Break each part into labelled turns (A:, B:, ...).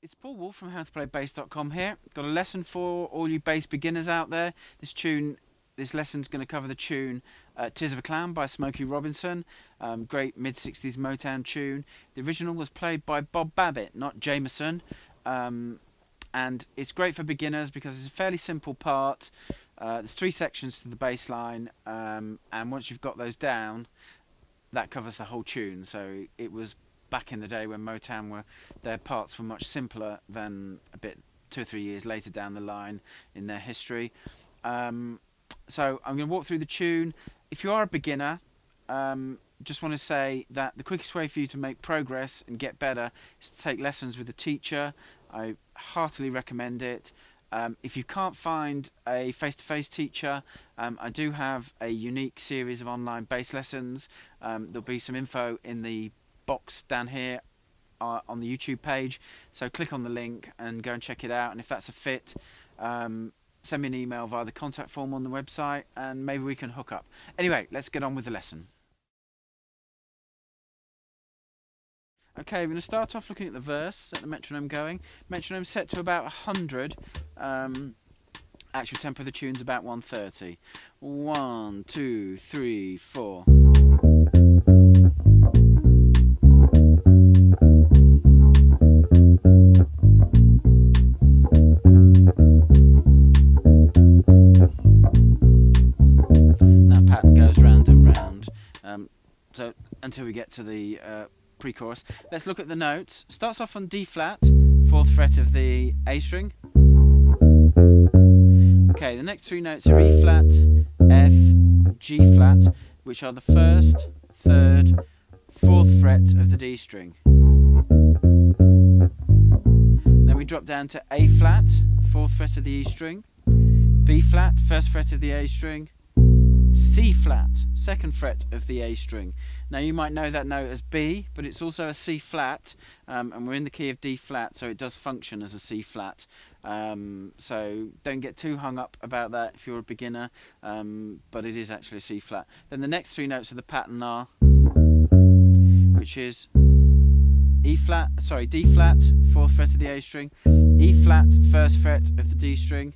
A: It's Paul Wolf from howtoplaybass.com here. Got a lesson for all you bass beginners out there. This lesson's going to cover the tune "Tears of a Clown" by Smokey Robinson. Great mid-60s Motown tune. The original was played by Bob Babbitt, not Jameson. And it's great for beginners because it's a fairly simple part. There's 3 sections to the bass line, and once you've got those down, that covers the whole tune. So it was back in the day when Motown their parts were much simpler than a bit 2 or 3 years later down the line in their history. So I'm going to walk through the tune. If you are a beginner, just want to say that the quickest way for you to make progress and get better is to take lessons with a teacher. I heartily recommend it. If you can't find a face-to-face teacher, I do have a unique series of online bass lessons. There'll be some info in the box down here on the YouTube page, so click on the link and go and check it out, and if that's a fit, send me an email via the contact form on the website and maybe we can hook up. Anyway, let's get on with the lesson. Okay, we're going to start off looking at the verse, set the metronome going. Metronome set to about 100. Actual tempo of the tune's about 130. 1, 2, 3, 4. That pattern goes round and round. So until we get to the pre-chorus. Let's look at the notes. Starts off on D flat, 4th fret of the A string. Okay, the next 3 notes are E flat, F, G flat, which are the 1st, 3rd, 4th fret of the D string. Then we drop down to A flat, 4th fret of the E string, B flat, 1st fret of the A string, C flat, 2nd fret of the A string. Now you might know that note as B, but it's also a C flat, and we're in the key of D flat, so it does function as a C flat. So don't get too hung up about that if you're a beginner, but it is actually a C flat. Then the next 3 notes of the pattern are, which is D flat, 4th fret of the A string, E flat, 1st fret of the D string,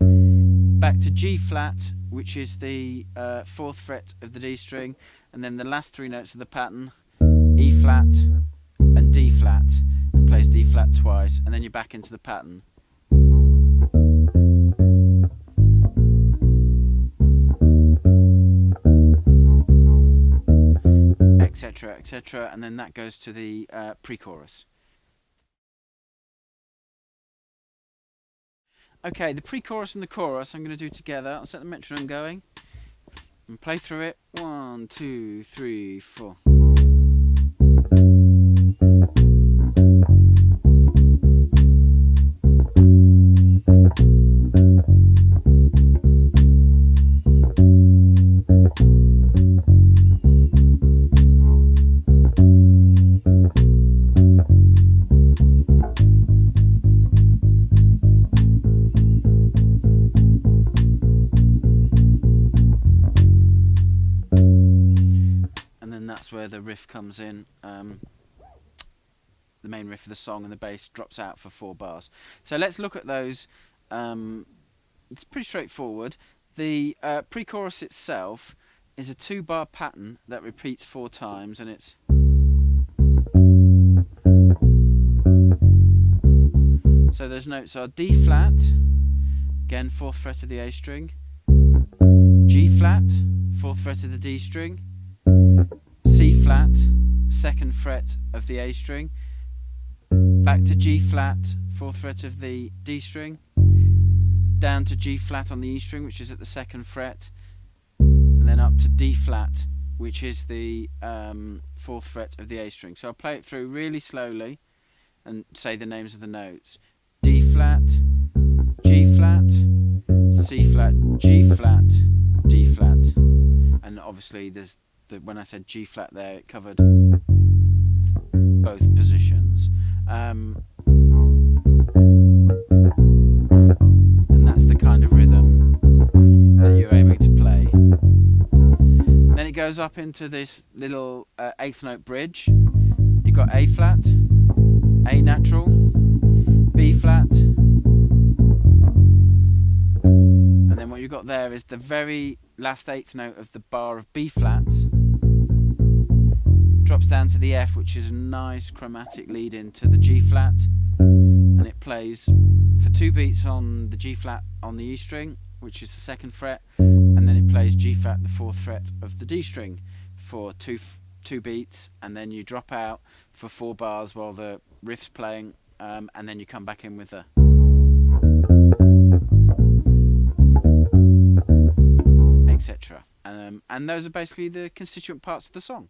A: back to G flat, which is the 4th fret of the D string, and then the last 3 notes of the pattern, E flat and D flat, and plays D flat twice, and then you're back into the pattern. Etc, etc, and then that goes to the pre-chorus. Okay, the pre-chorus and the chorus I'm going to do together. I'll set the metronome going and play through it. 1, 2, 3, 4. That's where the riff comes in, the main riff of the song, and the bass drops out for 4 bars. So let's look at those. It's pretty straightforward. The pre-chorus itself is a 2-bar pattern that repeats 4 times, and it's so those notes are D flat, again 4th fret of the A string, G flat, 4th fret of the D string, C flat, 2nd fret of the A string, back to G flat, 4th fret of the D string, down to G flat on the E string, which is at the 2nd fret, and then up to D flat, which is the 4th fret of the A string. So I'll play it through really slowly and say the names of the notes. D flat, G flat, C flat, G flat, D flat, and obviously there's when I said G flat there, it covered both positions. And that's the kind of rhythm that you're aiming to play. Then it goes up into this little 8th note bridge. You've got A flat, A natural, B B flat, and then what you've got there is the very last eighth note of the bar of B flat drops down to the F, which is a nice chromatic lead into the G flat, and it plays for 2 beats on the G flat on the E string, which is the 2nd fret, and then it plays G flat, the 4th fret of the D string for two beats, and then you drop out for 4 bars while the riff's playing, and then you come back in with the etc. And those are basically the constituent parts of the song.